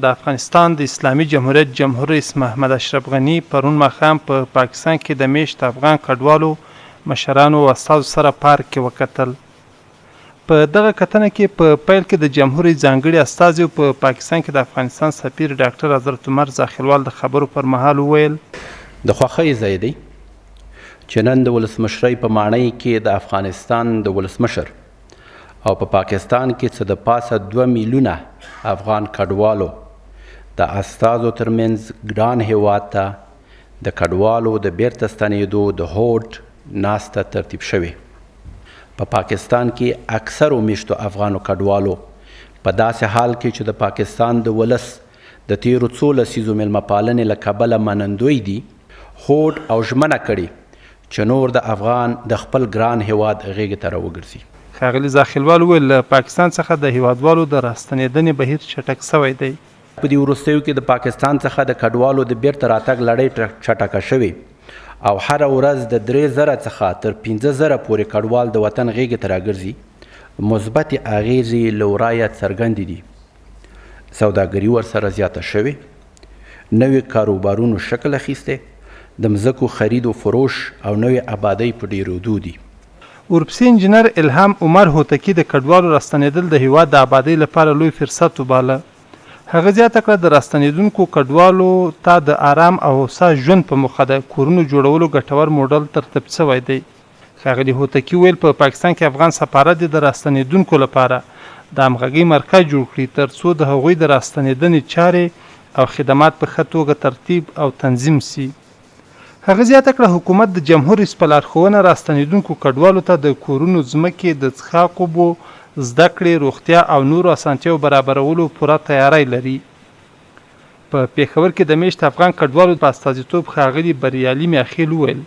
د افغانستان د اسلامي جمهوریت جمهور رئیس محمد اشرف غني پرون ماښام په پاکستان کې د میشت افغان کډوالو مشرانو او استازو سره پارک کې وکتل. په دغه کتنه کې په پیل کې د جمهور رئیس ځانګړي استازي په پاکستان کې د افغانستان سفیر ډاکټر حضرت عمر زاخیلوال د خبرو پر مهال وویل د خوښۍ ځای دی چې نن د ولسمشرۍ په ماڼۍ کې د افغانستان د ولسمشر او په پاکستان کې څه د پاسه 2 میلیونه افغان کډوالو د استازو ترمنځ ګران هیواد ته د کډوالو د بیرته ستنېدو د هوډ ناسته ترتیب شوې. په پاکستان کې اکثرو میشتو افغانو کډوالو په داسې حال کې چې د پاکستان د ولس د تیرو څو لسیزو میلمه پالنې له کبله منندوی دي هوډ او ژمنه کړې چې نور د افغان د خپل ګران هیواد غیږې ته راوګرځي. ښاغلي زاخیلوال وویل له پاکستان څخه د هیوادوالو د راستنېدنې بهیر چټک سوی دی. په دې وروستیو کې د پاکستان څخه د کډوالو د بیرته راتګ لړۍ چټکه شوې او هره ورځ د 3000 څخه تر 15000 پورې کډوال د وطن غیږې ته راګرځي. مثبتې اغیزې له ورایه څرګندې دي. سوداګري ورسره زیاته شوې، نوې کاروبارونو شکل اخیستی، د مځکو خرید و فروش او نوې آبادۍ په ډیرېدو دي. ورپسې انجینر الهام عمر هوتکی د کډوالو راستنېدل د هیواد د آبادۍ لپاره لوی فرصت وباله. هغه زیاته کړه د راستنېدونکو کډوالو ته د آرام او هوسا ژوند په موخه د کورونو جوړولو ګټور موډل ترتیب شوی دی. ښاغلي هوتکی ویل په پاکستان کې افغان سفارت د راستنېدونکو لپاره د همغږۍ مرکز جوړ کړي ترڅو د هغوی د راستنېدنې چارې او خدمات په ښه توګه ترتیب او تنظیم سي. هغه زیاته کړه حکومت د جمهور رئیس په لارښوونه راستنېدونکو کډوالو ته د کورونو ځمکې د څښاک اوبو زده کړې روغتیا او نورو اسانتیاو برابرولو پوره تیاری لري. په پېښور کې د میشت افغان کډوالو په استازیتوب ښاغلي بریالي میاخیل وویل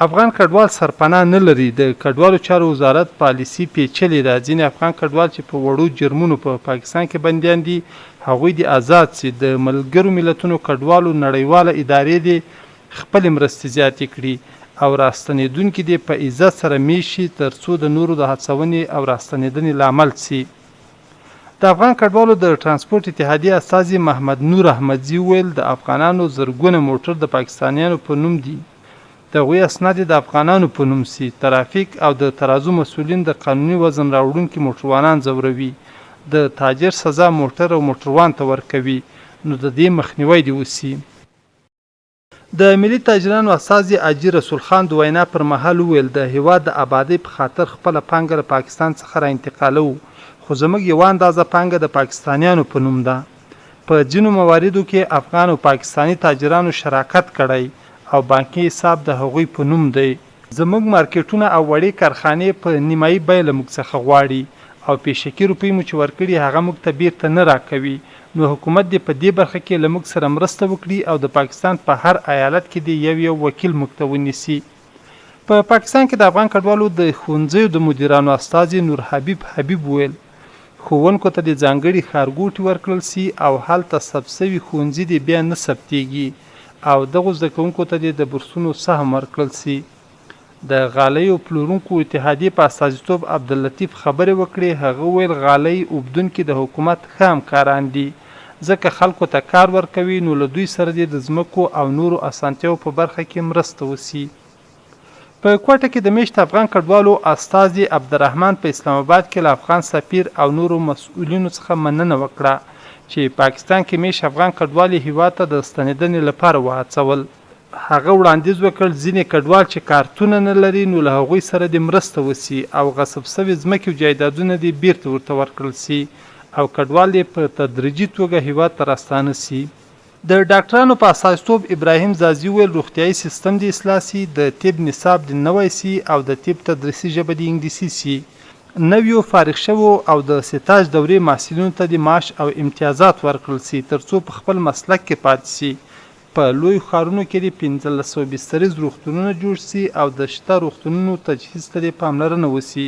افغان کډوال سرپناه نه لري. د کډوالو چارو وزارت پالیسي پیچلې ده. ځینې افغان کډوال چې په وړو جرمونو په پاکستان کې بندیان دي هغوی دې آزاد سي. د ملګرو ملتونو کډوالو نړیواله ادارې دې خپل مرستې زیاتې کړي او راستنېدونکي دې په عزت سره میش شي ترڅو د نورو د هڅونې او راستنېدنې لامل سي. د افغان کډوالو د ترانسپورت اتحادیې استازي محمد نور احمدزي وویل د افغانانو زرګونه موټر د پاکستانیانو په نوم دي. د هغوی اسناد د افغانانو په نوم سي. ترافیک او د ترازو مسؤلین د قانوني وزن راوړونکي موټروانان ځوروي. د تاجر سزا موټر او موټروان ته ورکوي. نو د دې مخنیوی دې وسي. د ملي تاجرانو استازي حاجي رسول خان د وینا پر مهال وویل د هیواد د آبادۍ په خاطر خپله پانګه له پاکستان څخه را انتقالوو خو زموږ یوه اندازه پانګه د پاکستانیانو په نوم ده. په ځینو مواردو کې افغان او پاکستاني تاجرانو شراکت کړی او بانکي حساب د هغوی په نوم دی. زموږ مارکیټونه او وړې کارخانې په نیمایي بیه له موږ څخه غواړي او پیشکي روپۍ مو چې ورکړي هغه موږ ته بیرته نه راکوي. نو حکومت دې په دې برخه کې له موږ سره مرسته وکړي او د پاکستان په هر ایالت کې دې یو وکیل موږ ته ونیسي. په پاکستان کې د افغان کډوالو د ښوونځیو د مدیرانو استازي نور حبیب ویل ښوونکو ته د ځانګړي ښارګوټي ورکړل سي او هلته ثبت سوي ښوونځي دې بیا نه ثبتېږي او دغو زده کوونکو ته د بورسونو سهم ورکړل سي. د غالیو پلورونکو اتحادیې په استازیتوب عبداللطیف خبرې وکړې. هغه ویل غالۍ اوبدونکي د حکومت ښه همکاران دي ځکه خلکو ته کار ورکوي نو له دوی سره دې د ځمکو او نورو اسانتیاو په برخه کې مرسته وسي. په کوټه کې د میشت افغان کډوالو استازي عبدالرحمن په اسلام آباد کې له افغان سفیر او نورو مسؤلینو څخه مننه وکړه چې پاکستان کې میشت افغان کډوال هیواد ته د ستنېدنې لپاره وهڅول. هغه وړاندیز وکړ ځینې کډوال چې کارتونه نه لري نو له هغوی سره دې مرسته وسي او غصب سوي ځمکې او جایدادونه دې بیرته ورته ورکړل سي او کډوال دې په تدریجي توګه هیواد ته راستانه سي. د ډاکټرانو په استازیتوب ابراهیم زازي ویل روغتیایي سیستم دې اصلاح سي، د طب نصاب دې نوی سي او د طب تدریسي ژبه دې انګلیسي سي. نویو فارغ شوو او د سټاژ دورې محصلینو ته د معاش او امتیازات ورکړل سي ترڅو په خپل مسلک کې پاتې سي. په لوی ښارونو کې د 1500 بستریز روغتونونه جوړ سي او د شته روغتونونو تجهیز ته د پاملرنه وسي.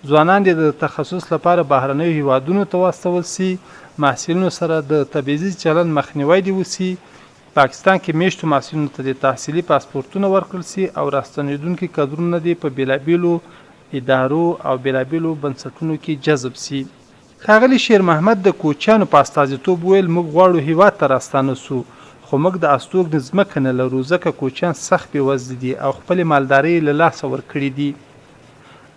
ځوانان د تخصص لپاره بهرنیو هیوادونو ته واستول سي. محصلینو سره د تبعیضي چلند مخنیوی دې وسي. پاکستان کې میشتو محصلینو ته د تحصیلي پاسپورتونه ورکړل سي او راستنېدونکي کادرونه دې په بېلابېلو ادارو او بېلابېلو بنسټونو کې جذب سي. ښاغلي شیر محمد د کوچیانو په استازیتوب ویل موږ غواړو هیواد ته راستانه سو خو موږ د استوګنې ځمکه نه لرو ځکه کوچیان سخت بېوزلي دي او خپلې مالدارۍ له لاسه ورکړي دي.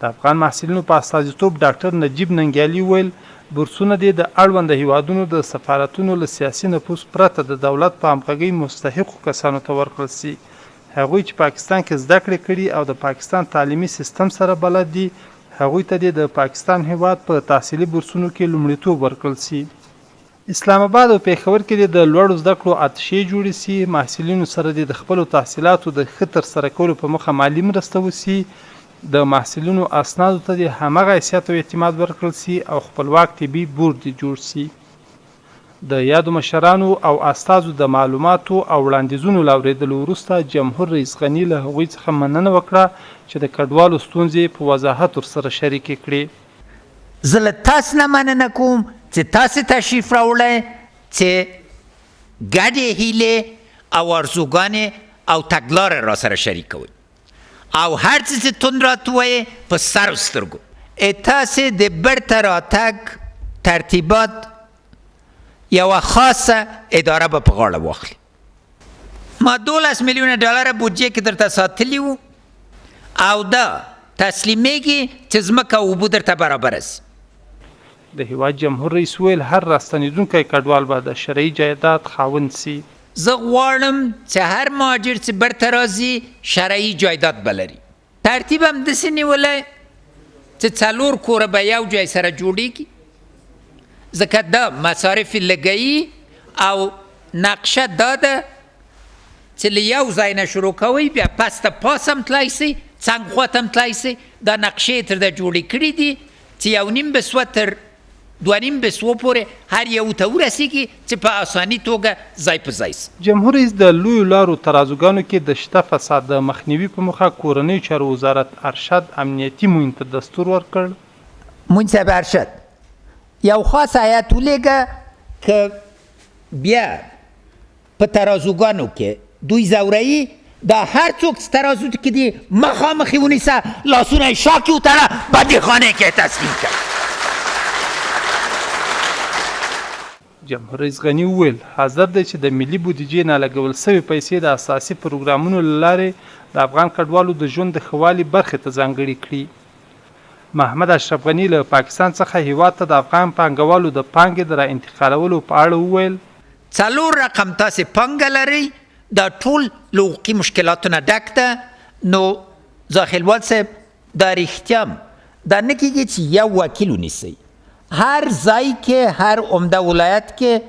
د افغان محصلینو په استازیتوب ډاکټر نجیب ننګیالي ویل بورسونه دې د اړونده هیوادونو د سفارتونو له سیاسي نفوذ پرته د دولت په همغږۍ مستحقو کسانو ته ورکړل سي. هغوی چې پاکستان کې زده کړې کړي او د پاکستان تعلیمي سیستم سره بلد دي هغوی ته دې د پاکستان هیواد په تحصیلي بورسونو کې لومړیتوب ورکړل سي. اسلام آباد او پیښور کې د لوړو زده کړو اتشې جوړې سي. محصلینو سره د خپلو تحصیلاتو د ښه ترسره کولو په موخه مالي مرسته وسي. د محصلینو اسنادو ته د همغه حیثیت او اعتماد ورکړل سي او خپلواک طبي بورډ جوړ سي. د یادو مشرانو او استازو د معلوماتو او وړاندیزونو له اورېدلو وروسته جمهور رئیس غني له هغوی څخه مننه وکړه چې د کډوالو ستونزې په وضاحت ورسره شریکې کړې. زه له تاسو نه مننه کوم چې تاسو تشریف راوړئ چې ګډې هیلې او ارزوګانې او تګلارې را سره شریکوئ او هر څه چې تون راته وایې په سر و سترګو. تاسې د بیرته راتګ ترتیبات یوه خاصه اداره به په غاړه واخلي. ما 12 میلیونه ډالره بودجه کې درته ساتلي وو او دا تسلیمیږي چې ځمکه او اوبه درته برابره سي. د هیواد جمهور رئیس ویل هر راستنیدونکی کډوال به د شرعي جایداد خاوند سي. زه غواړم چې هر مهاجر چې برته راځي شرعي جایداد به لري. ترتیب هم داسې نیولی چې 4 کوره به یو ځای سره جوړیږي ځکه دا مصارف لګوي او نقشه دا ده چې له یو ځای نه شروع کوئ بیا پس ته پاس هم تللی سئ څنګ خوا ته هم تللی سئ. دا نقشې تر ده جوړې کړي دي چې 1.5 بسوه تر 2.5 بسوه پورې هر یو ته ورسیږي چې په اساني توګه ځای په ځای سي. جمهور رئیس د لویو لارو ترازوګانو کې د شته فساد د مخنیوي په موخه کورنیو چارو وزارت ارشد امنیتي معین ته دستور ورکړ. معین صاحب ارشد یو خاص هیات ولیږه که بیا په ترازوګانو کې دوی زورهیي دا هر څوک چې ترازو کې دي مخامخ یې ونیسه لاسونه یې شا کې وتړه بندیخانې کې تسلیم کړه. جمهور رئیس غني وویل حاضر دی چې د ملي بودیجې نه لګول سوي پیسې د اساسي پروګرامونو له لارې د افغان کډوالو د ژوند د ښه والي برخې ته ځانګړي کړي. محمد اشرف غني له پاکستان څخه هیواد ته د افغان پانګوالو د پانګې د را انتقالولو په اړه وویل 4 رقم تاسې پانګه لرئ دا ټول له حقوقي مشکلاتو نه ډک ده. نو زاخیلوال صاحب دا رښتیا دا نه کېږي چې یو وکیل ونیسئ. هر ځای کې هر عمده ولایت کې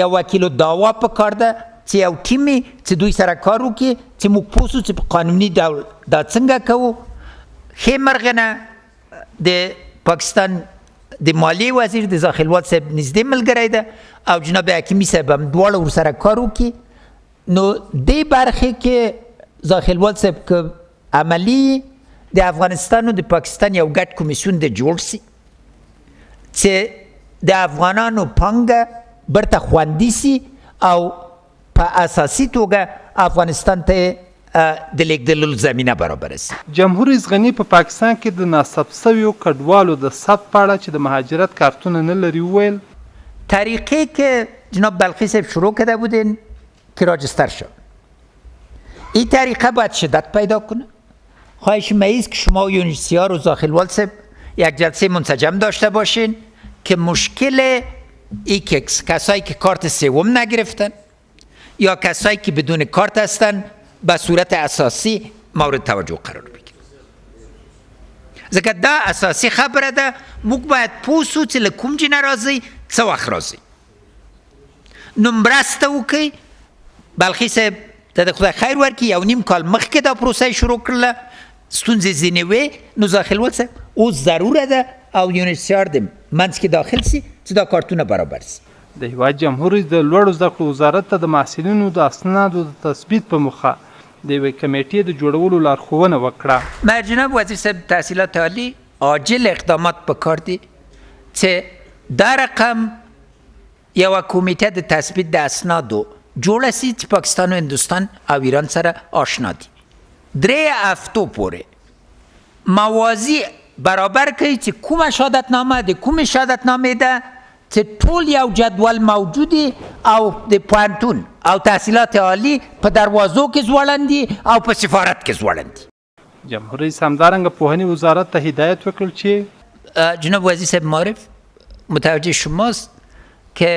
یو وکیلو دعوا پکار ده چې یو ټیم چې دوی سره کار وکړي چې موږ پوه سو چې په قانوني ډول دا څنګه کوو. ښې مرغه نه د پاکستان د مالیې وزیر د زاخیلوال صاحب نږدې ملګری ده او جناب حکیمي صاحب هم دواړه ورسره کار وکړي. نو دې برخې کې زاخیلوال صاحب که عملي د افغانستان او د پاکستان یو ګډ کمیسیون د جوړ سي چې د افغانانو پانګه برته خوندي سي او په اساسي توګه افغانستان ته د لیږدولو زمینه برابره سي. جمهور رئیس غني په پاکستان کې د ناثبت شویو کډوالو د ثبت په اړه چې د مهاجرت کارتونه نه لري وویل طریقه که جناب بلخی صاحب شروع کرده بودین که راجستر شد این طریقه باید شدت پیدا کنه. خواهش می‌کنم که شما و یونیسیار و زاخیلوال صاحب یک جلسه منسجم داشته باشین که مشکل ای که کسایی که کارت سوم نگرفتن یا کسایی که بدون کارت هستن به صورت اساسی مورد توجه قرار بگیرن. ځکه دا اساسی خبره ده موږ باید پوه سو چې له کوم ځای نه راځئ څه وخت راځئ. نو مرسته وکړئ. بلخي صاحب ته د خدای خیر ورکړي 1.5 کال مخکې دا پروسه شروع کړله ستونزې ځینې وې نو زاخیلوال صاحب اوس ضروره ده او یونیسیار د منځ کې داخل سي چې دا کارتونه برابر سي. د هیواد جمهور رئیس د لوړو زده کړو وزارت ته د محصلینو د اسنادو د تثبیت په موخه د یوې کمیټې د جوړولو لارښوونه وکړه. جناب وزیر صاحب تحصیلات عالی عاجل اقدامات پکار دي چې دا رقم یوه کمیټه د تثبیت د اسنادو جوړه سي چې پاکستان و هندوستان او ایران سره آشنا دي. 3 هفتو پورې موازی برابر کوي چې کومه شهادتنامه د کومې شهادتنامې ده چې ټول یو جدول موجودي او د پوهنتون او تحصیلات عالی په دروازو کې ځوړندي او په سفارت کې ځوړندي. جمهور رئیس همدارنګه پوهنې وزارت ته هدایت وکړ چې جناب وزیر صاحب معرف متوجه شماست که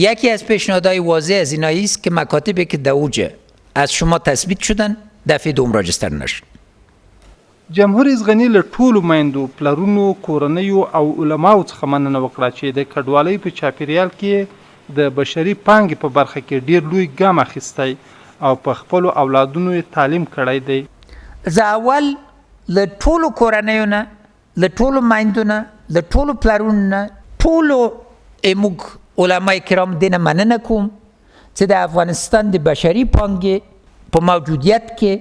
یکی از پیشنهادهای واضح از اینایی است که مکاتبی که در اوج از شما تثبیت شدن دفعه دوم راجستر نشد. جمهور رئیس غني له ټولو میندو پلرونو کورنیو او علماو څخه مننه وکړه چې د کډوالۍ په چاپیریال کې د بشري پانګې په برخه کې ډیر لوی ګام اخیستی او په خپلو اولادونو یې تعلیم کړی دی. زه اول له ټولو کورنیو نه له ټولو میندو نه له ټولو پلرونو نه ټولو موږ علمای کرام دینه مننه کوم چې د افغانستان د بشري پانګې په موجودیت کې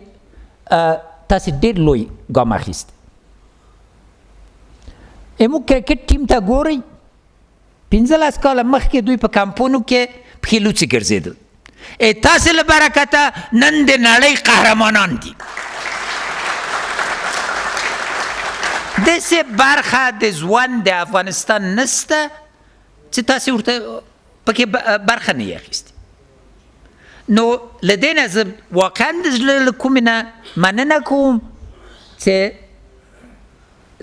تاسو ډېر لوی ګام اخیستی. موږ کرکټ ټیم ته ګورئ 15 کاله مخکې دوی په کمپونو کې پښې لوڅې ګرځېدل. تاسو له برکته نن د نړۍ قهرمانان دي. داسې برخه د ژوند د افغانستان نسته چې تاسو ورته پکې برخه نه اخیستي. نو له دې نه زه واقعا د زړه له کومې نه مننه کوم چې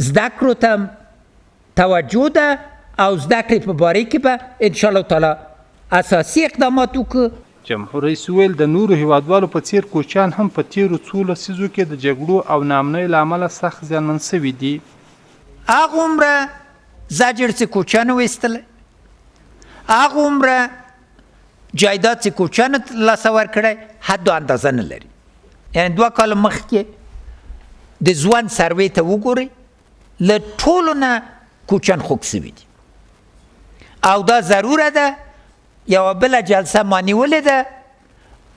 زده کړو ته توجه ده او زده کړې په باره کې به انشاءالله تعالی اساسي اقدامات وکړو. جمهور رئیس ویل د نورو هیوادوالو په څیر کوچیان هم په تیرو څو لسیزو کې د جګړو او ناامنۍ له امله سخت زیانمن سوي دي. هغومره زجر چې کوچیانو ویستلی، هغومره جایداد چې کوچیانو لاسه ورکړی حد و اندازه نه لري. یعنې 2 کاله مخکې د ځوان سروې ته وګورئ له ټولو نه کوچیان خوږ سوي دي او دا ضروره ده. یوه بله جلسه ما نیولې ده،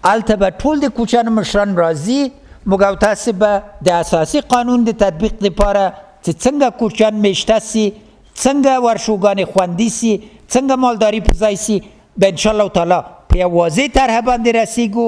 هلته به ټول د کوچیانو مشران راځي، موږ او تاسې به د اساسي قانون د تطبیق لپاره چې څنګه کوچیان میشته سي، څنګه ورشوګانې خوندي سي، څنګه مالداري په ځای سي، به انشاءالله تعالی په یو واضح طرحه باندې رسیږو